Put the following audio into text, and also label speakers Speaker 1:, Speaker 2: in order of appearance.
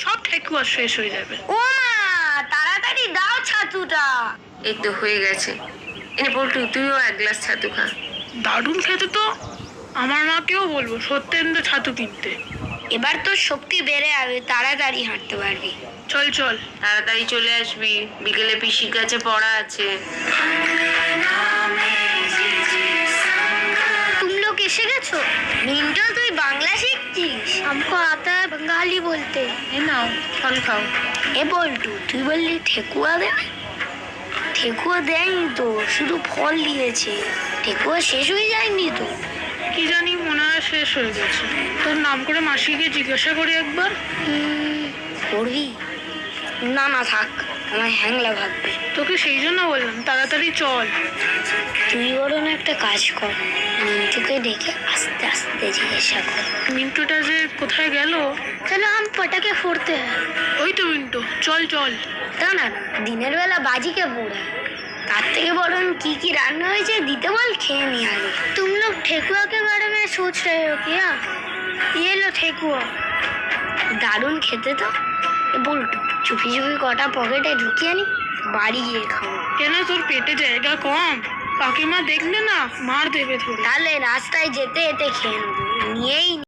Speaker 1: সব ঠেকুয়া শেষ হয়ে যাবে।
Speaker 2: ও মা, তাড়াতাড়ি দাও ছাতুটা।
Speaker 3: এই তো হয়ে গেছে। এনে পল্টু, তুইও এক গ্লাস ছাতু খা।
Speaker 1: দারুণ খেতে তো। আমার মাকেও বলবো সত্যেন্দ্র ছাতু কিনতে।
Speaker 2: এবার তোর শক্তি বেড়ে যাবে, তাড়াতাড়ি হাঁটতে পারবি।
Speaker 1: চল চল,
Speaker 3: তাড়াতাড়ি চলে আসবি, বিকেলে পিসির কাছে পড়া আছে।
Speaker 2: तुम लोग এসে গেছো? মিন্টু, তুই বাংলা শিখছিস? हमको आता है बंगाली बोलते।
Speaker 3: এই নাও, ফল খাও।
Speaker 2: এ বল্টু, তুই বললি ঠেকুয়া দেবে? ঠেকুয়া দেয়নি তো, শুধু ফল দিয়েছে। ঠেকুয়া শেষ হয়ে যায়নি তো?
Speaker 1: কি জানি, মনে হয় শেষ হয়ে গেছে। তোর নাম করে মাসিকে জিজ্ঞাসা করি একবার।
Speaker 2: করবি? না না থাক, আমার হ্যাংলা ভাববে।
Speaker 1: তোকে সেই জন্য বললাম তাড়াতাড়ি চল।
Speaker 2: তুই বরং একটা কাজ কর, মিন্টুকে ডেকে আস্তে আস্তে জিজ্ঞাসা কর।
Speaker 1: মিন্টুটা যে কোথায় গেল?
Speaker 2: চলো हम पटाखे फोड़ते हैं।
Speaker 1: ওই তো মিন্টু, চল চল।
Speaker 2: তা না, দিনের বেলা বাজিকে পোড়া, তার থেকে বরং কি কি রান্না হয়েছে দিতে বল, খেয়ে নি আগে। तुम लोग ठेकुआ के बारे में सोच रहे हो क्या? ये लो ठेकुआ। দারুণ খেতে তো। এ বল্টু, চুপি চুপি কটা পকেটে ঢুকিয়ে নি, বাড়ি গিয়ে খাবো।
Speaker 1: কেন, তোর পেটে জায়গা কম? কাকিমা দেখলে না, মার দেবে ধরে।
Speaker 2: তাহলে রাস্তায় যেতে যেতে খেয়ে নেবো, নিয়েই